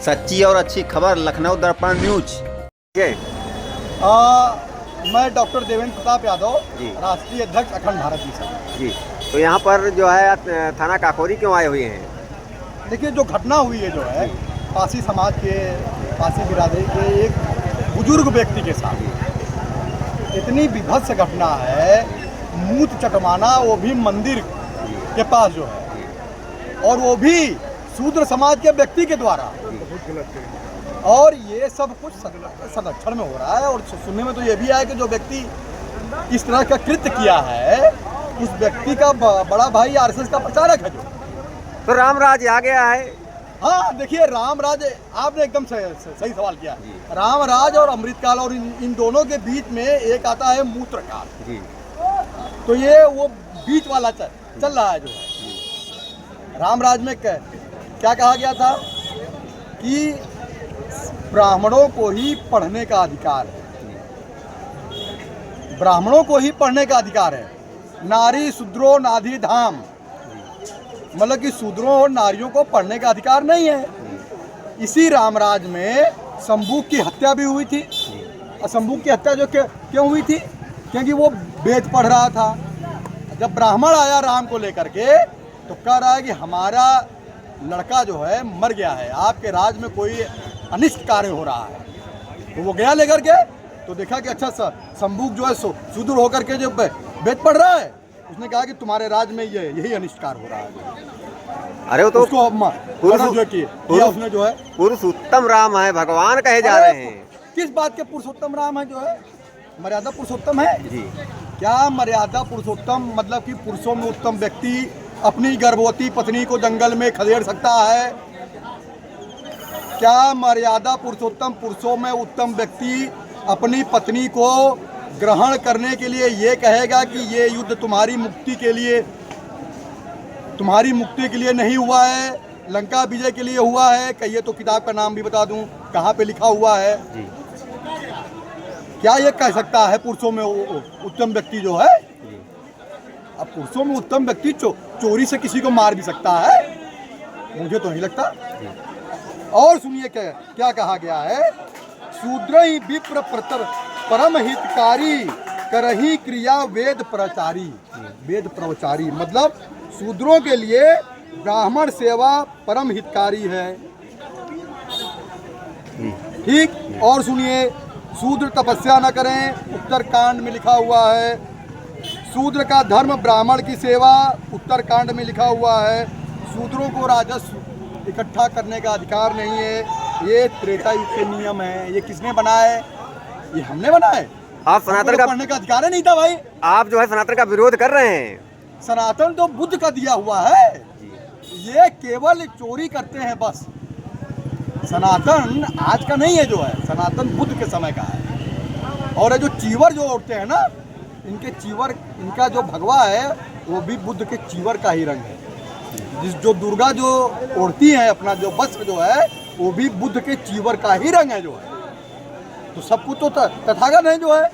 सच्ची और अच्छी खबर लखनऊ दर्पण न्यूज। मैं डॉक्टर देवेंद्र प्रताप यादव, जी। राष्ट्रीय अध्यक्ष अखंड भारत मिशन। जी, तो यहाँ पर जो है थाना काकोरी क्यों आए हुए हैं? देखिए, जो घटना हुई है जो है पासी समाज के, पासी बिरादरी के एक बुजुर्ग व्यक्ति के साथ इतनी विभत्स घटना है, मूत चटवाना, वो भी मंदिर के पास जो है, और वो भी शूद्र समाज के व्यक्ति के द्वारा। और ये सब कुछ संरक्षण में हो रहा है। और सुनने में तो ये भी आया कि जो व्यक्ति इस तरह का कृत्य किया है, उस व्यक्ति का बड़ा भाई आरएसएस का प्रचारक है जो। तो रामराज आ गया है। हाँ, देखिए, रामराज, आपने एकदम सही सवाल किया। रामराज और अमृतकाल, और इन दोनों के बीच में एक आता है मूत्रकाल। जी। तो ये वो बीच वाला चल रहा है जो है। रामराज में क्या कहा गया था कि ब्राह्मणों को ही पढ़ने का अधिकार है, ब्राह्मणों को ही पढ़ने का अधिकार है। नारी शूद्रो नाधि धाम, मतलब कि शूद्रों और नारियों को पढ़ने का अधिकार नहीं है। इसी रामराज में शंभू की हत्या भी हुई थी। और शंभू की हत्या जो क्यों हुई थी? क्योंकि वो वेद पढ़ रहा था। जब ब्राह्मण आया राम को लेकर के, तो कह रहा है कि हमारा लड़का जो है मर गया है, आपके राज में कोई अनिष्ट कार्य हो रहा है। तो वो गया लेकर के, तो देखा कि अच्छा शंभू जो है शूद्र होकर के जो वेद पढ़ रहा है, उसने कहा कि तुम्हारे राज में यही अनिष्ट कार्य हो रहा है। अरे वो तो उसको उसने जो है पुरुषोत्तम राम है, भगवान कहे जा रहे हैं। किस बात के पुरुषोत्तम राम है जो है? मर्यादा पुरुषोत्तम है जी। क्या मर्यादा पुरुषोत्तम मतलब कि पुरुषों में उत्तम व्यक्ति अपनी गर्भवती पत्नी को जंगल में खदेड़ सकता है? क्या मर्यादा पुरुषोत्तम पुरुषों में उत्तम व्यक्ति अपनी पत्नी को ग्रहण करने के लिए ये कहेगा कि ये युद्ध तुम्हारी मुक्ति के लिए नहीं हुआ है, लंका विजय के लिए हुआ है? कहिए तो किताब का नाम भी बता दूं, कहाँ पे लिखा हुआ है? जी। क्या ये कह सकता है पुरुषों में उत्तम व्यक्ति जो है? अब पुरुषों में उत्तम व्यक्ति चोरी से किसी को मार भी सकता है? मुझे तो नहीं लगता। और सुनिए क्या कहा गया है? शूद्र ही विप्र परम हितकारी, करही क्रिया वेद प्रचारी। वेद प्रचारी मतलब शूद्रों के लिए ब्राह्मण सेवा परम हितकारी है। ठीक। और सुनिए, शूद्र तपस्या न करें, उत्तरकांड में लिखा हुआ है। शूद्र का धर्म ब्राह्मण की सेवा, उत्तरकांड में लिखा हुआ है। शूद्रों को राजस्व इकट्ठा करने का अधिकार नहीं है। ये त्रेता युग के नियम है। ये किसने बनाए? ये हमने बनाए। आप सनातन का पढ़ने का अधिकार नहीं था भाई। आप जो है सनातन का विरोध कर रहे हैं। सनातन तो बुद्ध का दिया हुआ है। ये केवल चोरी करते हैं बस। सनातन आज का नहीं है जो है, सनातन बुद्ध के समय का है। और ये जो चीवर जो ओढ़ते हैं ना, इनके चीवर, इनका जो भगवा है वो भी बुद्ध के चीवर का ही रंग है। जो दुर्गा जो ओढ़ती है, अपना जो वस्त्र जो है, वो भी बुद्ध के चीवर का ही रंग है जो है। तो सब कुछ तो तथागत है जो है।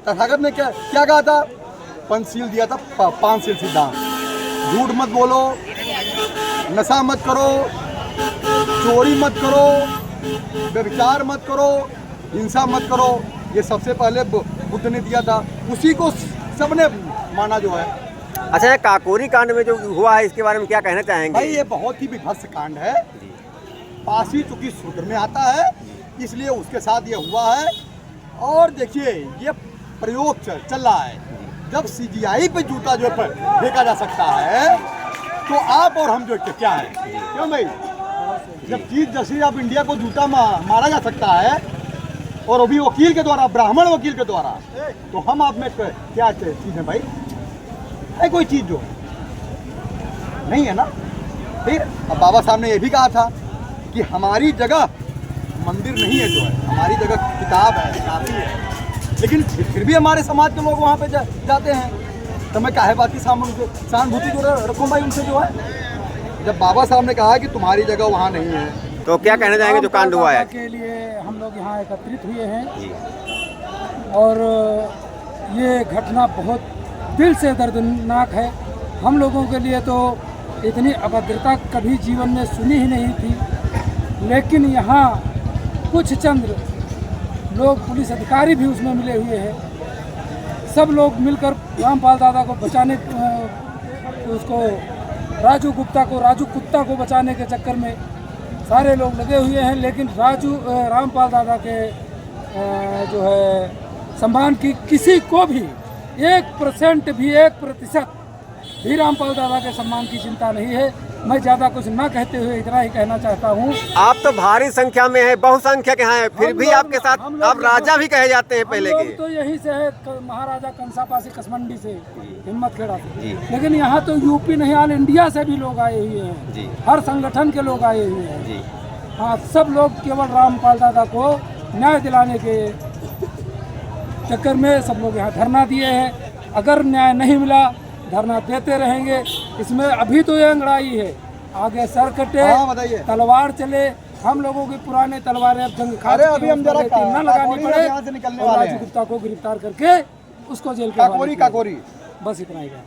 तथागत ने क्या कहा था? पंचशील दिया था, 5 शील सिद्धांत। झूठ मत बोलो, नशा मत करो, चोरी मत करो, व्यभिचार मत करो, हिंसा मत करो। ये सबसे पहले बुद्ध ने दिया था, उसी को सबने माना जो है। अच्छा, काकोरी कांड में जो हुआ है, इसके बारे में क्या कहना चाहेंगे? भाई, ये बहुत ही विभत्स कांड है। पासी चूंकि शूद्र में आता है, इसलिए उसके साथ ये हुआ है। और देखिए, ये प्रयोग चल रहा है। जब सीजीआई पे जूता जो फेंका जा सकता है, तो आप और हम जो क्या है? क्यों भाई? जब चीफ जस्टिस ऑफ इंडिया को जूता मारा जा सकता है, और वो भी वकील के द्वारा, ब्राह्मण वकील के द्वारा, तो हम आप में क्या चीज़ है भाई? है कोई चीज़ जो नहीं है ना? फिर अब बाबा साहब ने ये भी कहा था कि हमारी जगह मंदिर नहीं है जो है, हमारी जगह किताब है, काफी है। लेकिन फिर भी हमारे समाज के लोग वहाँ पे जाते हैं। तो मैं काहे बात की सहानुभूति जो रखूँ भाई उनसे जो है? जब बाबा साहब ने कहा कि तुम्हारी जगह वहाँ नहीं है, तो क्या कहना चाहेंगे जो कांड हुआ है? के लिए हम लोग यहाँ एकत्रित हुए हैं और ये घटना बहुत दिल से दर्दनाक है। हम लोगों के लिए तो इतनी अभद्रता कभी जीवन में सुनी ही नहीं थी। लेकिन यहाँ कुछ चंद लोग पुलिस अधिकारी भी उसमें मिले हुए हैं। सब लोग मिलकर रामपाल दादा को बचाने उसको राजू कुत्ता को बचाने के चक्कर में सारे लोग लगे हुए हैं। लेकिन रामपाल दादा के जो है सम्मान की किसी को भी 1% भी 1% भी रामपाल दादा के सम्मान की चिंता नहीं है। मैं ज़्यादा कुछ ना कहते हुए इतना ही कहना चाहता हूँ। आप तो भारी संख्या में है, बहुसंख्यक हैं, फिर भी आपके साथ आप राजा भी कहे जाते हैं पहले के। तो यही से है, महाराजा कंसापासी कसमंडी से, हिम्मत खेड़ा से। लेकिन यहाँ तो यूपी नहीं, ऑल इंडिया से भी लोग आए हुए हैं, हर संगठन के लोग आए हुए हैं। हाँ, सब लोग केवल रामपाल दादा को न्याय दिलाने के चक्कर में सब लोग यहाँ धरना दिए हैं। अगर न्याय नहीं मिला, धरना देते रहेंगे। इसमें अभी तो ये अंगड़ाई है, आगे सर कटे, तलवार चले। हम लोगों की पुराने तलवारें अब जंग खा अभी हम जरा न लगानी पड़े, निकलने वाले हैं। राजू गुप्ता को गिरफ्तार करके उसको जेल के काकोरी बस इतना ही है।